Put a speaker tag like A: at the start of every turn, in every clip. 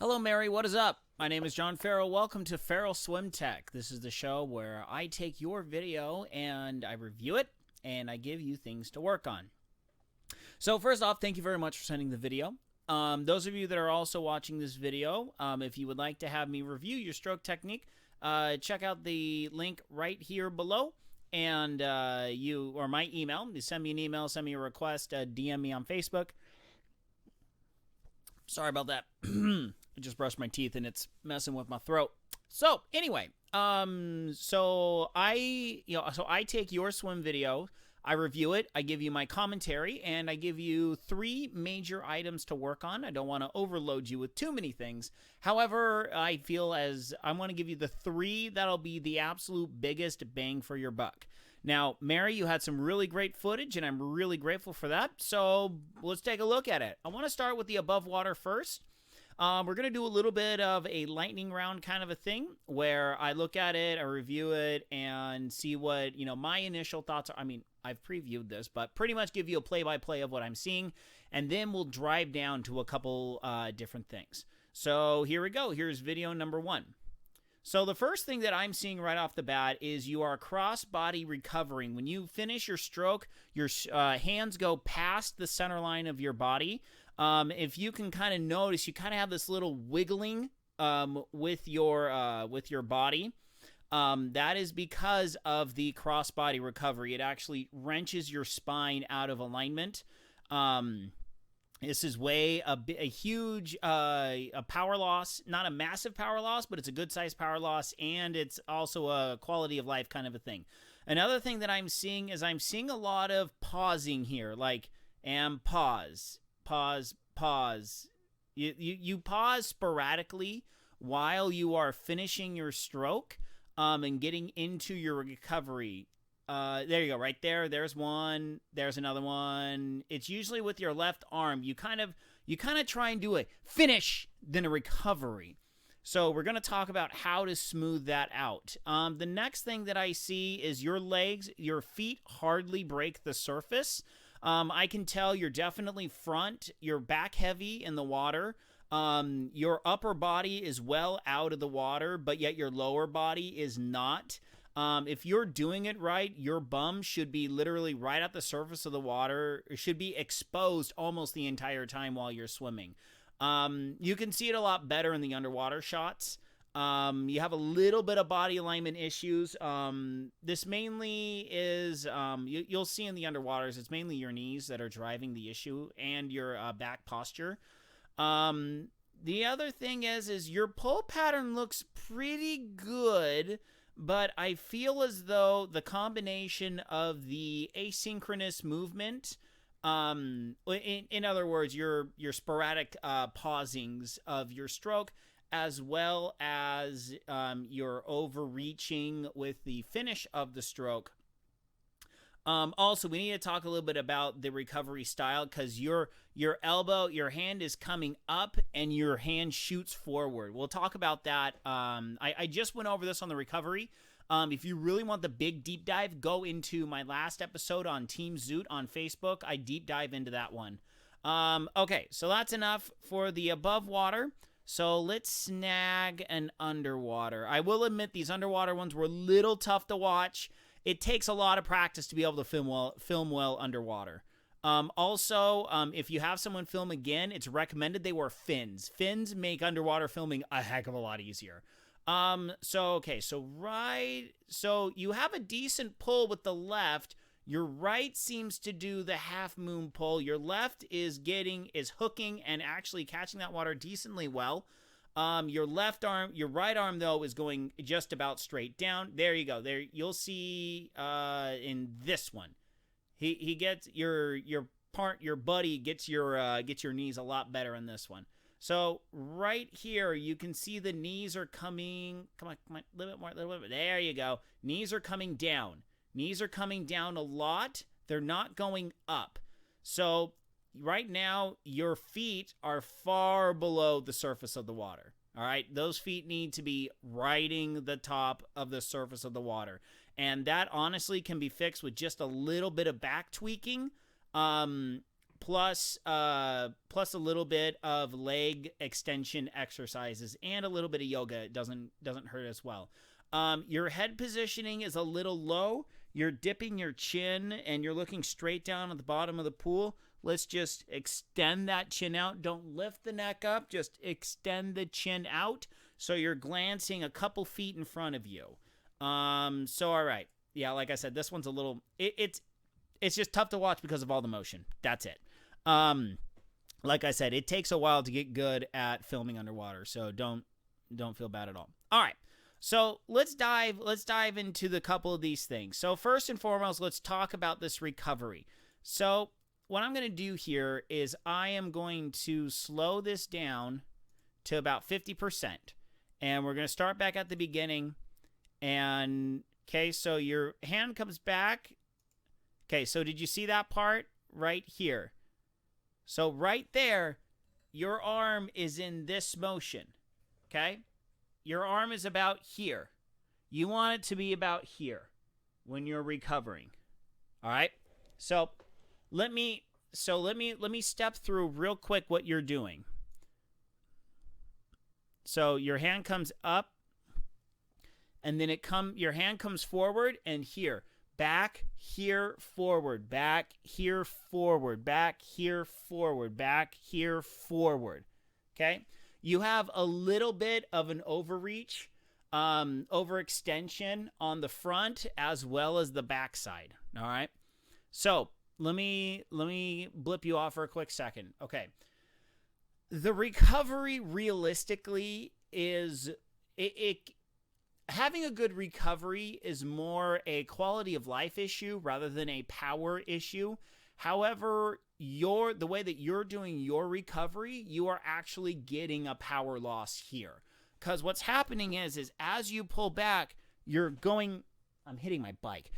A: Hello, Mary. What is up? My name is John Farrell. Welcome to Farrell Swim Tech. This is the show where I take your video and I review it and I give you things to work on. So first off, thank you very much for sending the video. Those of you that are also watching this video, if you would like to have me review your stroke technique, check out the link right here below. And you or my email, you send me an email, send me a request, DM me on Facebook. Sorry about that. I just brushed my teeth and it's messing with my throat. So anyway, so I take your swim video, I review it, I give you my commentary, and I give you 3 major items to work on. I don't want to overload you with too many things. However, I feel as I want to give you the 3 that'll be the absolute biggest bang for your buck. Now, Mary, you had some really great footage, and I'm really grateful for that. So let's take a look at it. I want to start with the above water first. We're going to do a little bit of a lightning round kind of a thing where I look at it, I review it, and see what, my initial thoughts are. I mean, I've previewed this, but pretty much give you a play-by-play of what I'm seeing, and then we'll drive down to a couple different things. So here we go. Here's video number 1. So the first thing that I'm seeing right off the bat is you are cross-body recovering. When you finish your stroke, your hands go past the center line of your body. If you can kind of notice, you kind of have this little wiggling with your body. That is because of the cross-body recovery. It actually wrenches your spine out of alignment. This is a huge power loss, not a massive power loss, but it's a good-sized power loss, and it's also a quality of life kind of a thing. Another thing that I'm seeing is I'm seeing a lot of pausing here, like, and pause. You pause sporadically while you are finishing your stroke and getting into your recovery. There you go, right there. There's one. There's another one. It's usually with your left arm. You kind of try and do a finish, then a recovery. So we're going to talk about how to smooth that out. The next thing that I see is your legs, your feet hardly break the surface. I can tell you're definitely front, you're back heavy in the water. Your upper body is well out of the water, but yet your lower body is not. If you're doing it right, your bum should be literally right at the surface of the water. It should be exposed almost the entire time while you're swimming. You can see it a lot better in the underwater shots. You have a little bit of body alignment issues. This mainly is, you'll see in the underwaters, it's mainly your knees that are driving the issue and your back posture. The other thing is your pull pattern looks pretty good, but I feel as though the combination of the asynchronous movement, in other words, your sporadic pausings of your stroke, as well as your overreaching with the finish of the stroke. Also, we need to talk a little bit about the recovery style, because your elbow, your hand is coming up and your hand shoots forward. We'll talk about that. I just went over this on the recovery. If you really want the big deep dive, go into my last episode on Team Zoot on Facebook. I deep dive into that one. Okay, so that's enough for the above water. So let's snag an underwater. I will admit these underwater ones were a little tough to watch. It takes a lot of practice to be able to film well underwater. Also, if you have someone film again, it's recommended they wear fins. Fins make underwater filming a heck of a lot easier. So you have a decent pull with the left. Your right seems to do the half moon pull. Your left is hooking and actually catching that water decently well. Your right arm though is going just about straight down. There you go. There you'll see in this one. He gets your buddy gets your knees a lot better in this one. So right here you can see the knees are coming. Come on, a little bit. There you go. Knees are coming down. Knees are coming down a lot. They're not going up. So right now, your feet are far below the surface of the water. All right? Those feet need to be riding the top of the surface of the water. And that honestly can be fixed with just a little bit of back tweaking. plus plus a little bit of leg extension exercises and a little bit of yoga. It doesn't hurt as well. Your head positioning is a little low. You're dipping your chin and you're looking straight down at the bottom of the pool. Let's just extend that chin out. Don't lift the neck up. Just extend the chin out so you're glancing a couple feet in front of you. So all right. Yeah, like I said, this one's a little it's just tough to watch because of all the motion. That's it. Like I said, it takes a while to get good at filming underwater, so don't feel bad at all. All right. So let's dive into the couple of these things. So first and foremost, let's talk about this recovery. So what I'm going to do here is I am going to slow this down to about 50%. And we're going to start back at the beginning. And, okay, so your hand comes back. Okay, so did you see that part right here? So right there, your arm is in this motion, okay? Your arm is about here. You want it to be about here when you're recovering. All right? So let me step through real quick what you're doing. So your hand comes up and then your hand comes forward and here. Back, here, forward, back, here, forward, back, here, forward, back, here, forward. Okay? You have a little bit of an overreach, overextension on the front as well as the back side. All right. So let me blip you off for a quick second. Okay. The recovery realistically is having a good recovery is more a quality of life issue rather than a power issue. However, the way that you're doing your recovery, you are actually getting a power loss here. Because what's happening is as you pull back, you're going, I'm hitting my bike.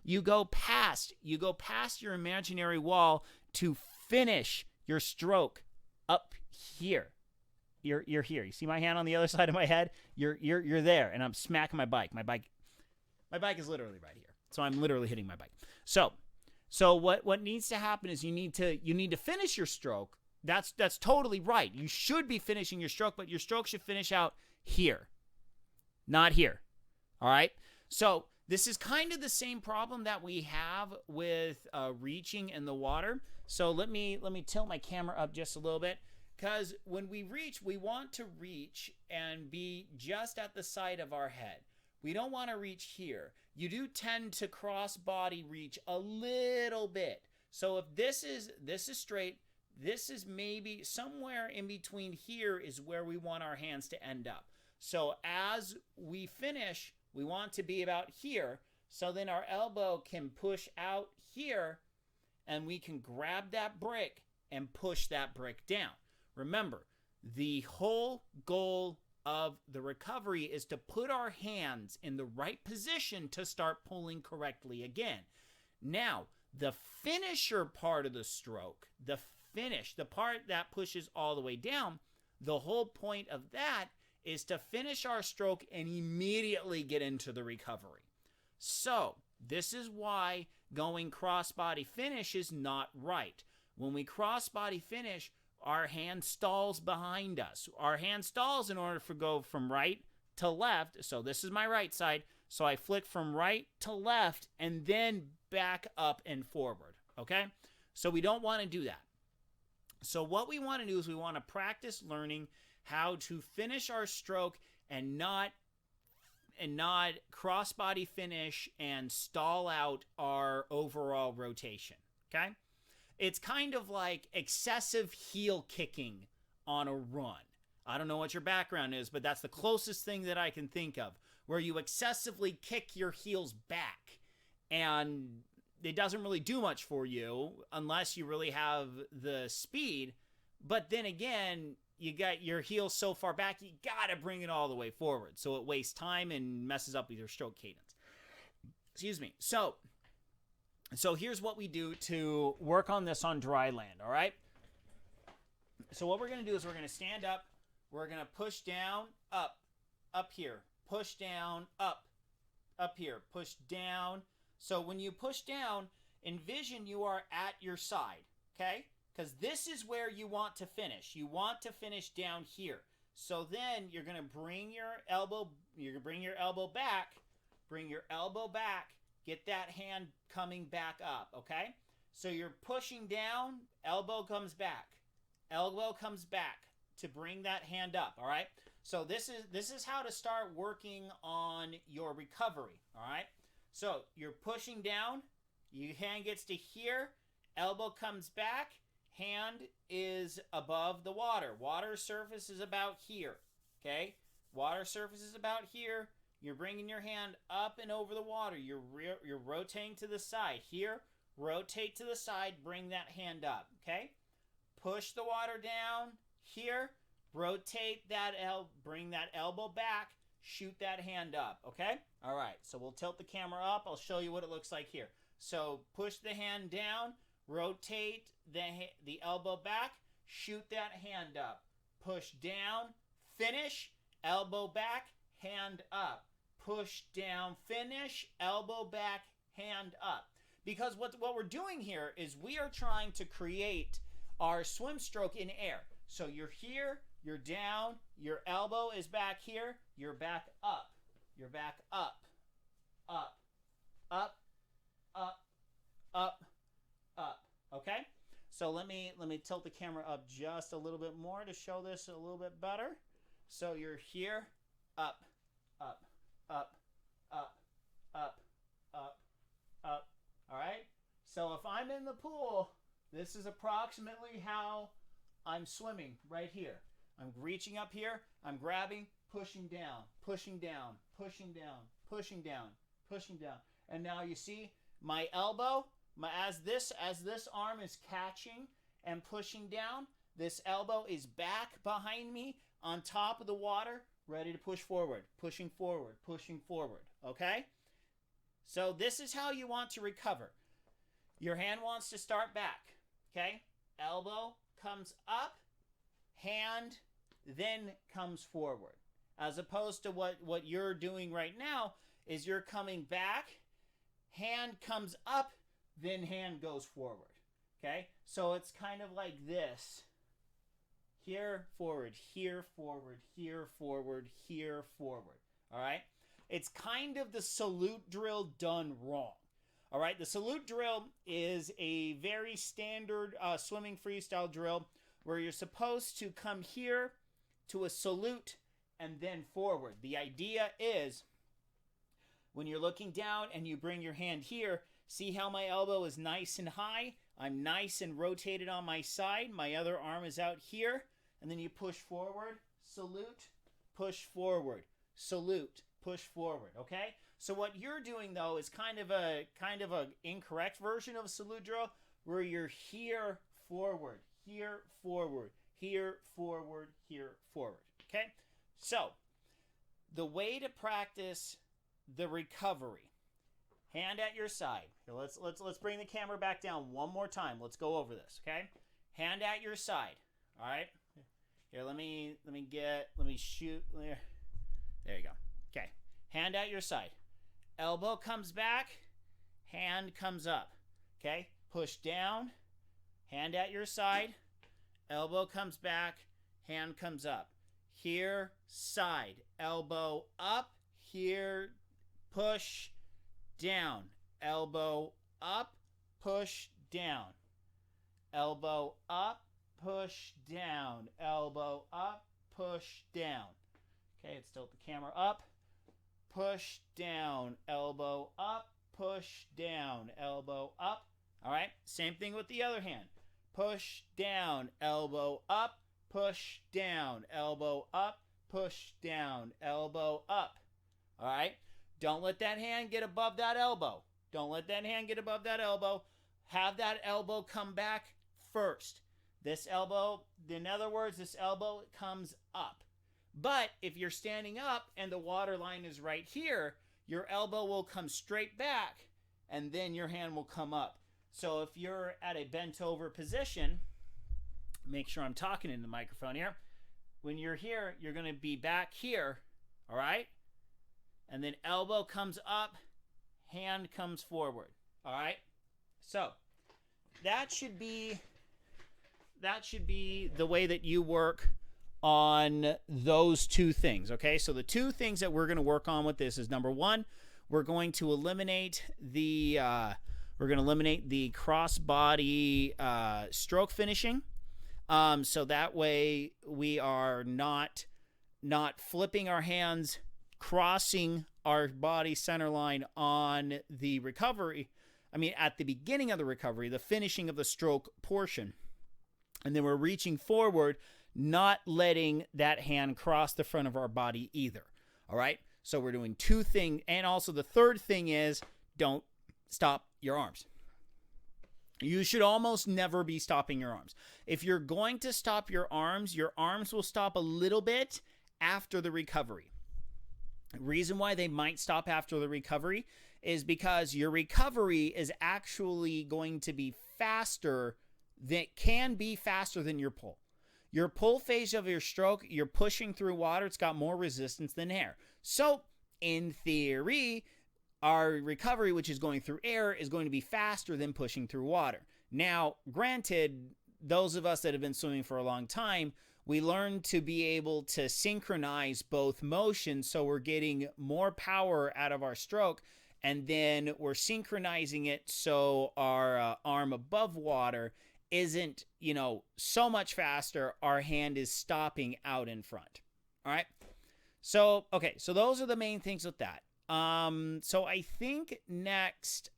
A: You go past your imaginary wall to finish your stroke up here. You're here. You see my hand on the other side of my head? You're there, and I'm smacking my bike. My bike is literally right here. So I'm literally hitting my bike. So what needs to happen is you need to finish your stroke. That's totally right. You should be finishing your stroke, but your stroke should finish out here, not here. All right? So this is kind of the same problem that we have with reaching in the water. So let me tilt my camera up just a little bit. Because when we reach, we want to reach and be just at the side of our head. We don't want to reach here. You do tend to cross body reach a little bit. So if this is straight, this is maybe somewhere in between here is where we want our hands to end up. So as we finish, we want to be about here. So then our elbow can push out here and we can grab that brick and push that brick down. Remember, the whole goal of the recovery is to put our hands in the right position to start pulling correctly again. Now, the finisher part of the stroke, the part that pushes all the way down, the whole point of that is to finish our stroke and immediately get into the recovery. So, this is why going cross-body finish is not right. When we cross-body finish, our hand stalls behind us. Our hand stalls in order to go from right to left. So this is my right side. So I flick from right to left and then back up and forward. Okay? So we don't want to do that. So what we want to do is we want to practice learning how to finish our stroke and not cross-body finish and stall out our overall rotation. Okay? It's kind of like excessive heel kicking on a run. I don't know what your background is, but that's the closest thing that I can think of, where you excessively kick your heels back. And it doesn't really do much for you unless you really have the speed. But then again, you got your heels so far back, you got to bring it all the way forward. So it wastes time and messes up with your stroke cadence. Excuse me. So here's what we do to work on this on dry land, all right? So what we're going to do is we're going to stand up. We're going to push down, up here. Push down, up here. Push down. So when you push down, envision you are at your side, okay? Because this is where you want to finish. You want to finish down here. So then you're going to bring your elbow, back, bring your elbow back, get that hand coming back up, okay? So you're pushing down, elbow comes back to bring that hand up, all right? So this is how to start working on your recovery, all right? So you're pushing down, your hand gets to here, elbow comes back, hand is above the water. Water surface is about here, okay? Water surface is about here. You're bringing your hand up and over the water. You're rotating to the side. Here, rotate to the side, bring that hand up, okay? Push the water down. Here, rotate that bring that elbow back, shoot that hand up, okay? All right, so we'll tilt the camera up. I'll show you what it looks like here. So push the hand down, rotate the elbow back, shoot that hand up. Push down, finish, elbow back, hand up. Push down, finish, elbow back, hand up. Because what we're doing here is we are trying to create our swim stroke in air. So you're here, you're down, your elbow is back here, you're back up. You're back up, up, up, up, up, up, okay? So let me tilt the camera up just a little bit more to show this a little bit better. So you're here, up, up, up, up, up, up, up, all right? So if I'm in the pool, this is approximately how I'm swimming right here. I'm reaching up here, I'm grabbing, pushing down, pushing down, pushing down, pushing down, pushing down. And now you see my elbow, as this arm is catching and pushing down, this elbow is back behind me on top of the water, ready to push forward, pushing forward, pushing forward, okay? So this is how you want to recover. Your hand wants to start back, okay? Elbow comes up, hand then comes forward. As opposed to what you're doing right now is you're coming back, hand comes up, then hand goes forward, okay? So it's kind of like this. Here, forward, here, forward, here, forward, here, forward, all right? It's kind of the salute drill done wrong, all right? The salute drill is a very standard swimming freestyle drill where you're supposed to come here to a salute and then forward. The idea is when you're looking down and you bring your hand here, see how my elbow is nice and high? I'm nice and rotated on my side. My other arm is out here. And then you push forward, salute, push forward, salute, push forward, okay? So what you're doing though is kind of a incorrect version of a salute drill where you're here forward, here forward, here forward, here forward, okay? So the way to practice the recovery, hand at your side. Here, let's bring the camera back down one more time. Let's go over this, okay? Hand at your side, all right? Here, let me shoot. There you go. Okay. Hand at your side. Elbow comes back, hand comes up. Okay? Push down, hand at your side. Elbow comes back, hand comes up. Here, side. Elbow up, here, push down. Elbow up, push down. Elbow up, push down, elbow up, push down. Okay, let's tilt the camera up. Push down, elbow up, push down, elbow up. All right, same thing with the other hand. Push down, elbow up, push down, elbow up, push down, elbow up. All right, don't let that hand get above that elbow. Don't let that hand get above that elbow. Have that elbow come back first. This elbow, in other words, this elbow comes up. But if you're standing up and the water line is right here, your elbow will come straight back and then your hand will come up. So if you're at a bent over position, make sure I'm talking in the microphone here. When you're here, you're going to be back here, all right? And then elbow comes up, hand comes forward, all right? So that should be the way that you work on those two things. Okay, so the two things that we're going to work on with this is, number one, we're going to eliminate the cross-body stroke finishing. So that way we are not flipping our hands, crossing our body center line on the recovery. I mean, at the beginning of the recovery, the finishing of the stroke portion. And then we're reaching forward, not letting that hand cross the front of our body either. All right? So we're doing two things. And also the third thing is, don't stop your arms. You should almost never be stopping your arms. If you're going to stop your arms will stop a little bit after the recovery. The reason why they might stop after the recovery is because your recovery is actually going to be faster than your pull. Your pull phase of your stroke, you're pushing through water, it's got more resistance than air. So, in theory, our recovery, which is going through air, is going to be faster than pushing through water. Now, granted, those of us that have been swimming for a long time, we learn to be able to synchronize both motions, so we're getting more power out of our stroke, and then we're synchronizing it so our arm above water isn't, so much faster, our hand is stopping out in front. All right? So those are the main things with that. So I think next,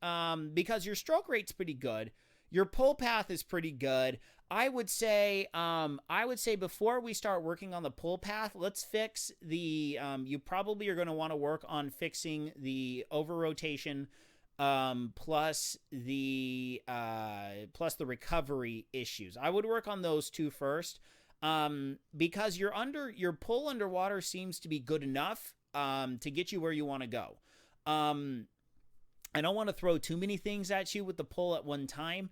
A: because your stroke rate's pretty good, your pull path is pretty good, I would say before we start working on the pull path, let's fix the, you probably are going to want to work on fixing the over rotation, plus the recovery issues. I would work on those two first, because your pull underwater seems to be good enough, to get you where you want to go. I don't want to throw too many things at you with the pull at one time.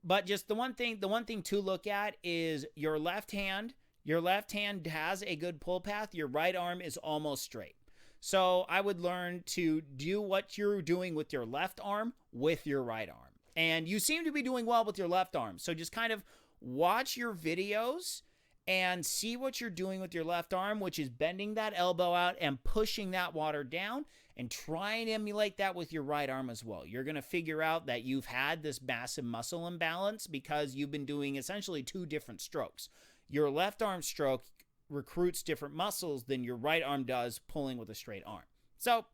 A: But just the one thing to look at is your left hand. Your left hand has a good pull path. Your right arm is almost straight. So I would learn to do what you're doing with your left arm with your right arm. And you seem to be doing well with your left arm. So just kind of watch your videos and see what you're doing with your left arm, which is bending that elbow out and pushing that water down, and try and emulate that with your right arm as well. You're going to figure out that you've had this massive muscle imbalance because you've been doing essentially two different strokes. Your left arm stroke recruits different muscles than your right arm does pulling with a straight arm. So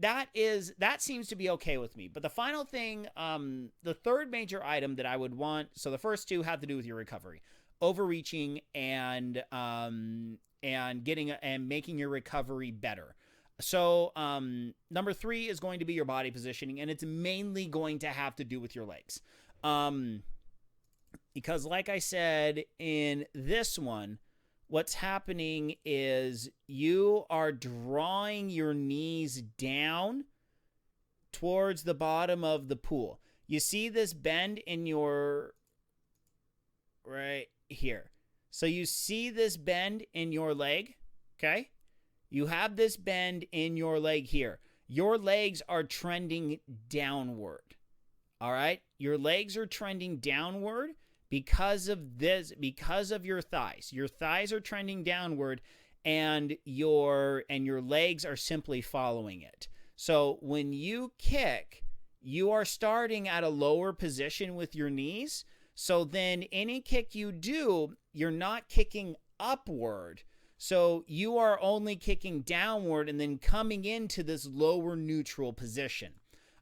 A: that seems to be okay with me. But the final thing, the third major item that I would want, so the first two have to do with your recovery. Overreaching and making your recovery better. So number 3 is going to be your body positioning, and it's mainly going to have to do with your legs. Because like I said in this one, what's happening is you are drawing your knees down towards the bottom of the pool. You see this bend in your right here. So you see this bend in your leg, okay? You have this bend in your leg here. Your legs are trending downward, all right? Your legs are trending downward because of this, because of your thighs. Your thighs are trending downward, and your legs are simply following it. So when you kick, you are starting at a lower position with your knees. So then any kick you do, you're not kicking upward. So you are only kicking downward and then coming into this lower neutral position.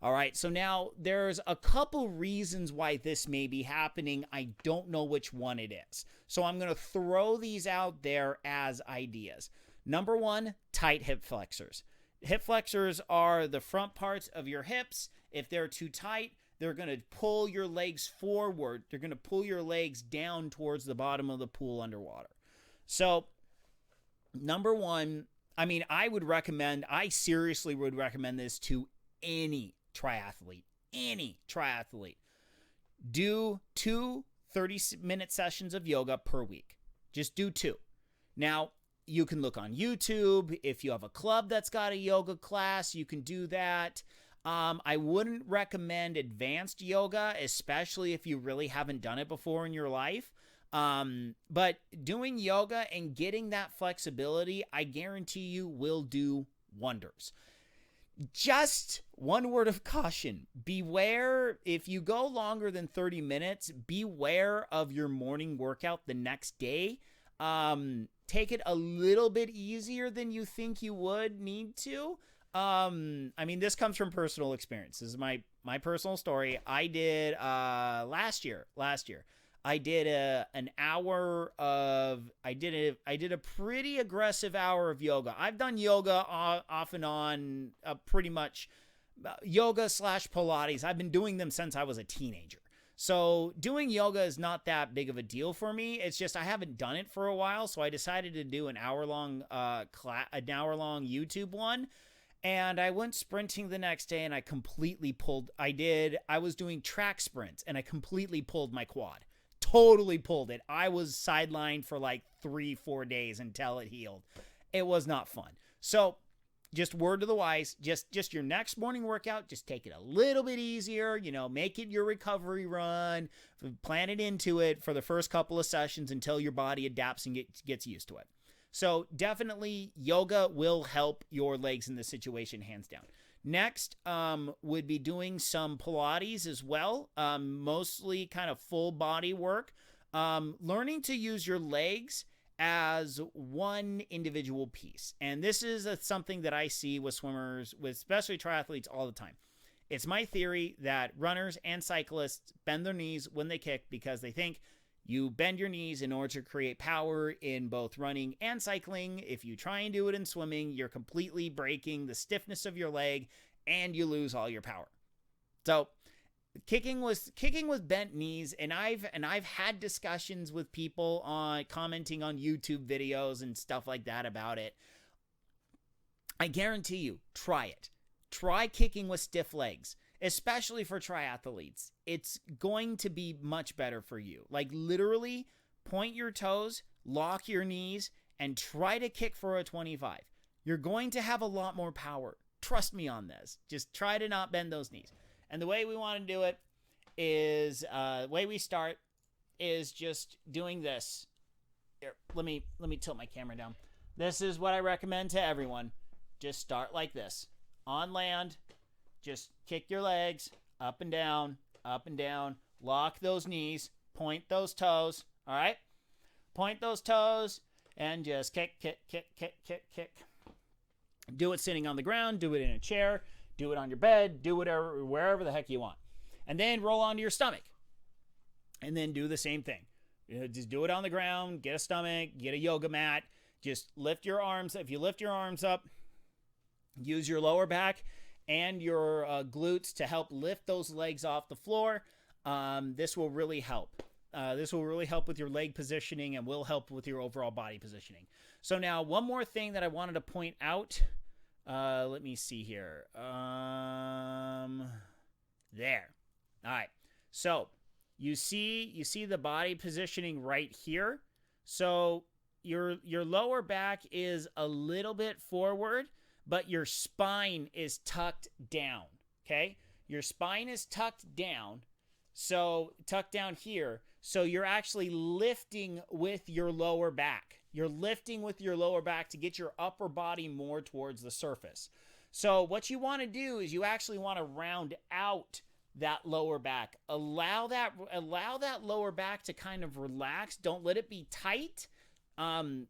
A: All right, so now there's a couple reasons why this may be happening. I don't know which one it is. So I'm going to throw these out there as ideas. Number 1, tight hip flexors. Hip flexors are the front parts of your hips. If they're too tight, they're going to pull your legs forward. They're going to pull your legs down towards the bottom of the pool underwater. So number 1, I seriously would recommend this to any triathlete. Do 2 30-minute sessions of yoga per week. Just do 2. Now, you can look on YouTube. If you have a club that's got a yoga class, you can do that. I wouldn't recommend advanced yoga, especially if you really haven't done it before in your life. But doing yoga and getting that flexibility, I guarantee you will do wonders. Just one word of caution. Beware, if you go longer than 30 minutes, beware of your morning workout the next day. Take it a little bit easier than you think you would need to. I mean, this comes from personal experience. This is my personal story. I did last year. I did an hour of I did a pretty aggressive hour of yoga. I've done yoga off and on, pretty much yoga / Pilates. I've been doing them since I was a teenager. So doing yoga is not that big of a deal for me. It's just I haven't done it for a while, so I decided to do an hour long YouTube one. And I went sprinting the next day and I completely pulled. I was doing track sprints and I completely pulled my quad. Totally pulled it. I was sidelined for like 3-4 days until it healed. It was not fun. So just word to the wise, just your next morning workout, just take it a little bit easier, make it your recovery run, plan it into it for the first couple of sessions until your body adapts and gets used to it. So definitely yoga will help your legs in this situation, hands down. Next would be doing some Pilates as well, mostly kind of full body work. Learning to use your legs as one individual piece. And this is something that I see with swimmers, with especially triathletes all the time. It's my theory that runners and cyclists bend their knees when they kick because they think you bend your knees in order to create power in both running and cycling. If you try and do it in swimming, you're completely breaking the stiffness of your leg and you lose all your power. So kicking with bent knees, and I've had discussions with people on commenting on YouTube videos and stuff like that about it. I guarantee you, try it. Try kicking with stiff legs. Especially for triathletes, it's going to be much better for you. Like literally point your toes, lock your knees, and try to kick for a 25. You're going to have a lot more power. Trust me on this. Just try to not bend those knees. And the way we want to do it is, the way we start is just doing this. Here, let me tilt my camera down. This is what I recommend to everyone. Just start like this. On land, just kick your legs up and down, lock those knees, point those toes, all right? Point those toes and just kick. Do it sitting on the ground, do it in a chair, do it on your bed, do whatever, wherever the heck you want. And then roll onto your stomach. And then do the same thing. Just do it on the ground, get a stomach, get a yoga mat, just lift your arms. If you lift your arms up, use your lower back and your glutes to help lift those legs off the floor. This will really help. This will really help with your leg positioning and will help with your overall body positioning. So now one more thing that I wanted to point out. Let me see here. There. All right. So you see the body positioning right here. So your lower back is a little bit forward, but your spine is tucked down, okay? Your spine is tucked down, so tucked down here, so you're actually lifting with your lower back. You're lifting with your lower back to get your upper body more towards the surface. So what you want to do is you actually want to round out that lower back. Allow that lower back to kind of relax. Don't let it be tight. Don't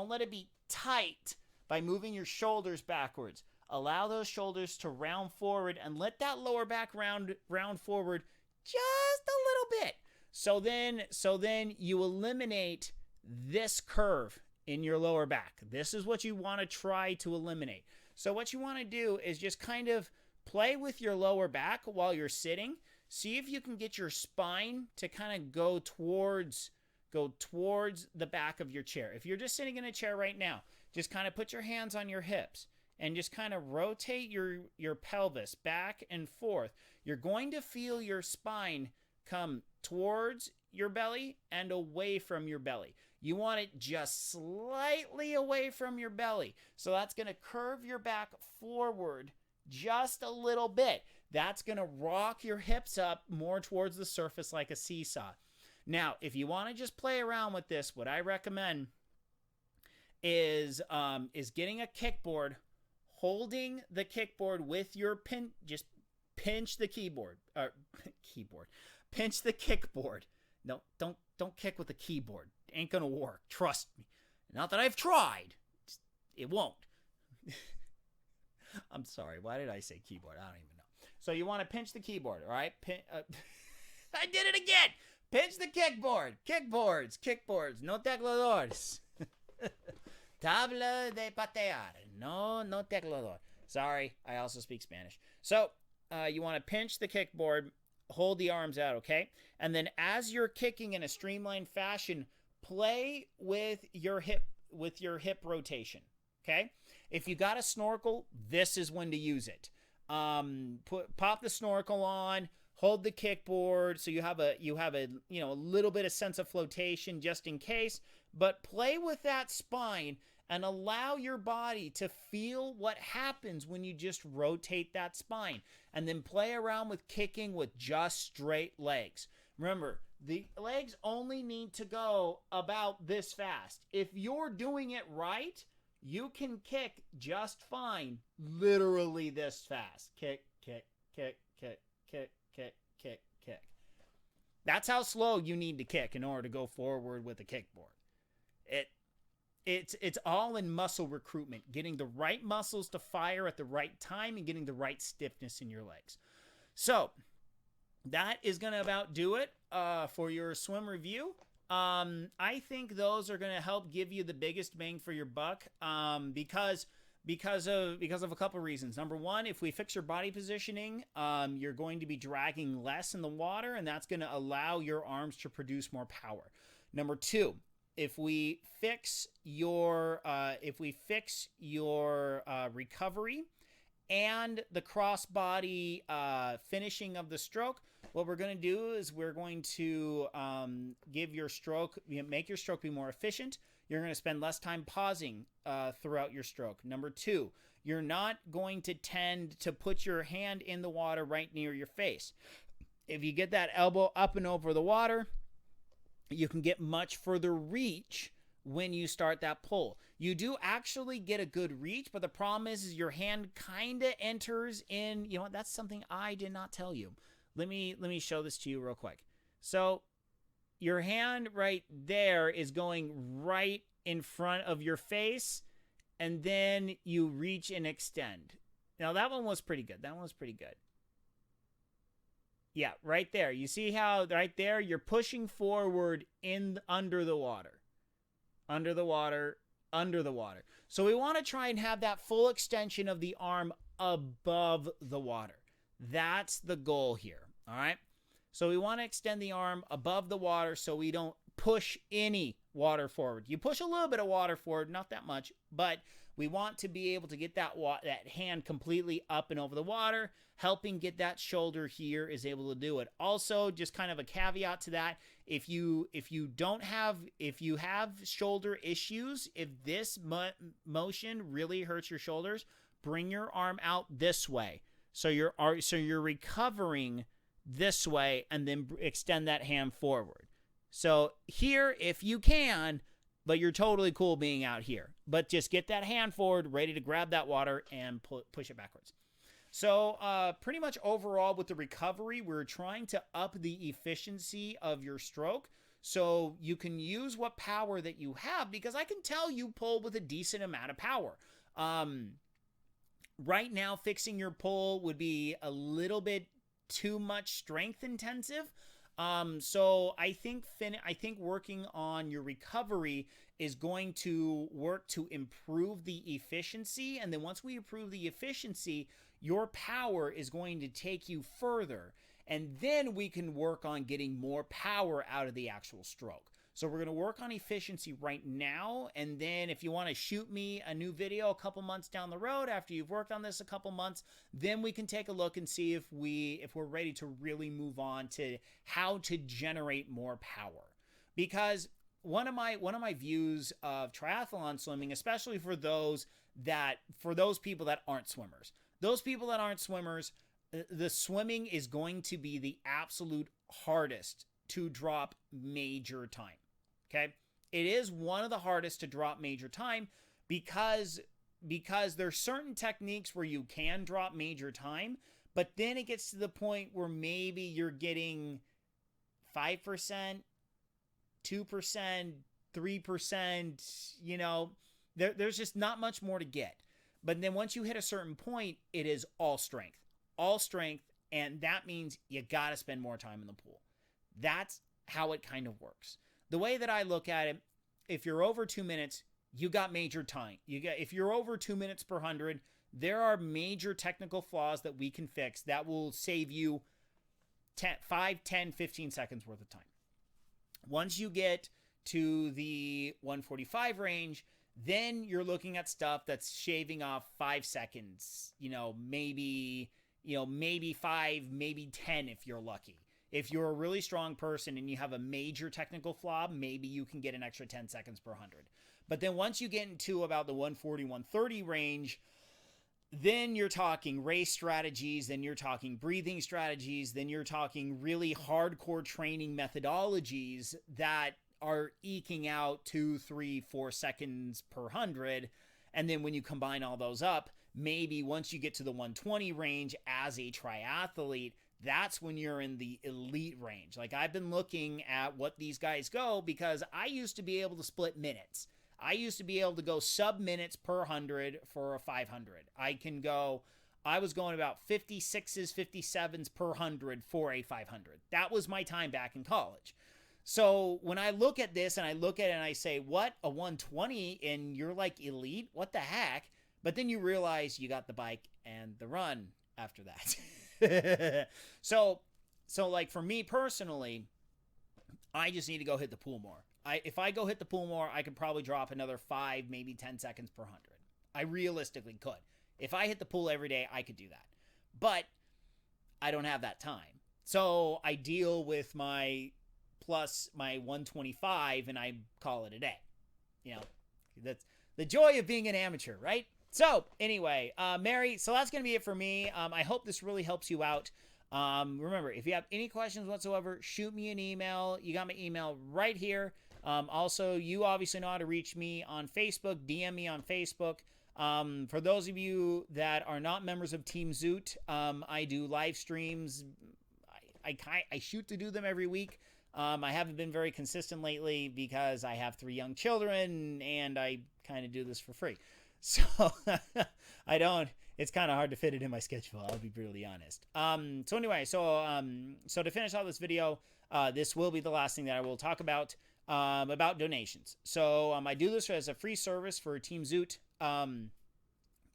A: let it be tight by moving your shoulders backwards. Allow those shoulders to round forward and let that lower back round forward just a little bit. So then you eliminate this curve in your lower back. This is what you want to try to eliminate. So what you want to do is just kind of play with your lower back while you're sitting. See if you can get your spine to kind of go towards the back of your chair. If you're just sitting in a chair right now, just kind of put your hands on your hips and just kind of rotate your pelvis back and forth. You're going to feel your spine come towards your belly and away from your belly. You want it just slightly away from your belly. So that's going to curve your back forward just a little bit. That's going to rock your hips up more towards the surface like a seesaw. Now, if you want to just play around with this, what I recommend is getting a kickboard, holding the kickboard with your just pinch the pinch the kickboard. No, don't kick with the keyboard. It ain't gonna work. Trust me. Not that I've tried. It won't. I'm sorry. Why did I say keyboard? I don't even know. So you want to pinch the keyboard, all right? I did it again. Pinch the kickboard. Kickboards. No tecladores. Tabla de patear. No teclador. Sorry, I also speak Spanish. So you want to pinch the kickboard, hold the arms out, okay? And then as you're kicking in a streamlined fashion, play with your hip rotation, okay? If you got a snorkel, this is when to use it. Pop the snorkel on, hold the kickboard so you have a little bit of sense of flotation just in case, but play with that spine and allow your body to feel what happens when you just rotate that spine. And then play around with kicking with just straight legs. Remember, the legs only need to go about this fast. If you're doing it right, you can kick just fine, literally this fast. Kick, kick, kick, kick, kick, kick, kick, kick. That's how slow you need to kick in order to go forward with a kickboard. It's all in muscle recruitment, getting the right muscles to fire at the right time and getting the right stiffness in your legs. So that is going to about do it for your swim review. I think those are going to help give you the biggest bang for your buck because of a couple of reasons. Number one, if we fix your body positioning, you're going to be dragging less in the water, and that's going to allow your arms to produce more power. Number two, if we fix your recovery and the cross-body finishing of the stroke, what we're going to do is we're going to make your stroke be more efficient. You're going to spend less time pausing throughout your stroke. Number two, you're not going to tend to put your hand in the water right near your face. If you get that elbow up and over the water, you can get much further reach when you start that pull. You do actually get a good reach, but the problem is your hand kind of enters in, that's something I did not tell you. Let me show this to you real quick. So your hand right there is going right in front of your face, and then you reach and extend. Now that one was pretty good. Yeah, right there. You see how right there you're pushing forward under the water. So we want to try and have that full extension of the arm above the water. That's the goal here, all right? So we want to extend the arm above the water so we don't push any water forward. You push a little bit of water forward, not that much, but we want to be able to get that hand completely up and over the water. Helping get that shoulder here is able to do it. Also, just kind of a caveat to that, if you have shoulder issues, if this motion really hurts your shoulders, bring your arm out this way. So you're recovering this way and then extend that hand forward. So here, if you can, but you're totally cool being out here. But just get that hand forward, ready to grab that water and push it backwards. So pretty much overall with the recovery, we're trying to up the efficiency of your stroke so you can use what power that you have, because I can tell you pull with a decent amount of power. Right now, fixing your pull would be a little bit too much strength intensive. So I think working on your recovery is going to work to improve the efficiency. And then once we improve the efficiency, your power is going to take you further. And then we can work on getting more power out of the actual stroke. So we're going to work on efficiency right now. And then if you want to shoot me a new video a couple months down the road after you've worked on this a couple months, then we can take a look and see if we're ready to really move on to how to generate more power. Because one of my views of triathlon swimming, especially for those people that aren't swimmers, Those people that aren't swimmers, the swimming is going to be the absolute hardest to drop major time. Okay? It is one of the hardest to drop major time because there's certain techniques where you can drop major time, but then it gets to the point where maybe you're getting 5%, 2%, 3%, you know, there's just not much more to get. But then once you hit a certain point, it is all strength, and that means you got to spend more time in the pool. That's how it kind of works. The way that I look at it, if you're over 2 minutes, you got major time. If you're over 2 minutes per 100, there are major technical flaws that we can fix that will save you 5, 10, 15 seconds worth of time. Once you get to the 145 range, then you're looking at stuff that's shaving off 5 seconds, maybe 5, maybe 10 if you're lucky. If you're a really strong person and you have a major technical flaw, maybe you can get an extra 10 seconds per 100. But then once you get into about the 140, 130 range, then you're talking race strategies, then you're talking breathing strategies, then you're talking really hardcore training methodologies that are eking out 2, 3, 4 seconds per 100. And then when you combine all those up, maybe once you get to the 120 range as a triathlete, that's when you're in the elite range. Like, I've been looking at what these guys go because I used to be able to split minutes. I used to be able to go sub minutes per 100 for a 500. I was going about 56s, 57s per 100 for a 500. That was my time back in college. So when I look at this and I look at it and I say, what, a 120 and you're like elite? What the heck? But then you realize you got the bike and the run after that. So like for me personally, I just need to go hit the pool more. If I go hit the pool more, I could probably drop another 5, maybe 10 seconds per 100. I realistically could. If I hit the pool every day, I could do that. But I don't have that time. So I deal with my 125 and I call it a day. That's the joy of being an amateur, right? So anyway, Mary, so that's going to be it for me. I hope this really helps you out. Remember, if you have any questions whatsoever, shoot me an email. You got my email right here. Also, you obviously know how to reach me on Facebook. DM me on Facebook. For those of you that are not members of Team Zoot, I do live streams. I shoot to do them every week. I haven't been very consistent lately because I have 3 young children and I kind of do this for free. So it's kind of hard to fit it in my schedule. I'll be brutally honest. So anyway, so to finish off this video, this will be the last thing that I will talk about donations. So, I do this as a free service for Team Zoot.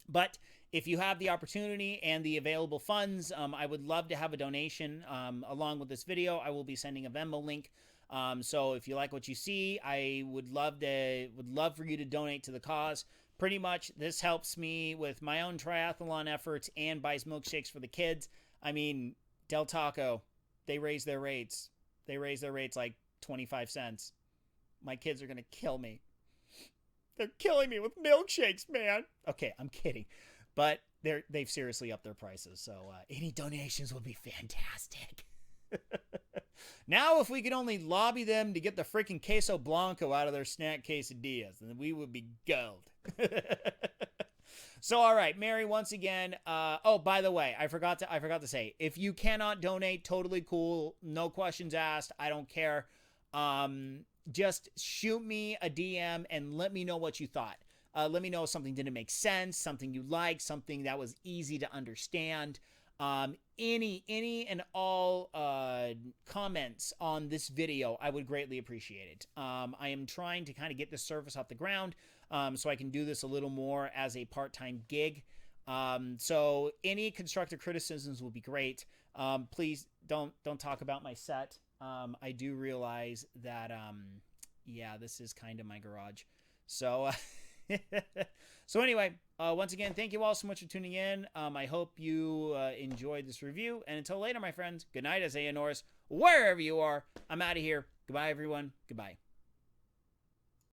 A: But if you have the opportunity and the available funds, I would love to have a donation, along with this video. I will be sending a Venmo link. So if you like what you see, I would love for you to donate to the cause. Pretty much, this helps me with my own triathlon efforts and buys milkshakes for the kids. I mean, Del Taco, they raise their rates. They raise their rates like 25 cents. My kids are going to kill me. They're killing me with milkshakes, man. Okay, I'm kidding. But they've seriously upped their prices. So any donations would be fantastic. Now, if we could only lobby them to get the freaking queso blanco out of their snack quesadillas, then we would be gold. So, all right, Mary, once again, oh, by the way, I forgot to say, if you cannot donate, totally cool, no questions asked, I don't care. Just shoot me a DM and let me know what you thought. Let me know if something didn't make sense, something you liked, something that was easy to understand. Any and all comments on this video, I would greatly appreciate it. I am trying to kind of get this service off the ground, so I can do this a little more as a part-time gig. So any constructive criticisms will be great. Please don't talk about my set. I do realize that, yeah, this is kind of my garage. So, so anyway, once again, thank you all so much for tuning in. I hope you enjoyed this review. And until later, my friends, good night, as Norris, wherever you are. I'm out of here. Goodbye, everyone. Goodbye.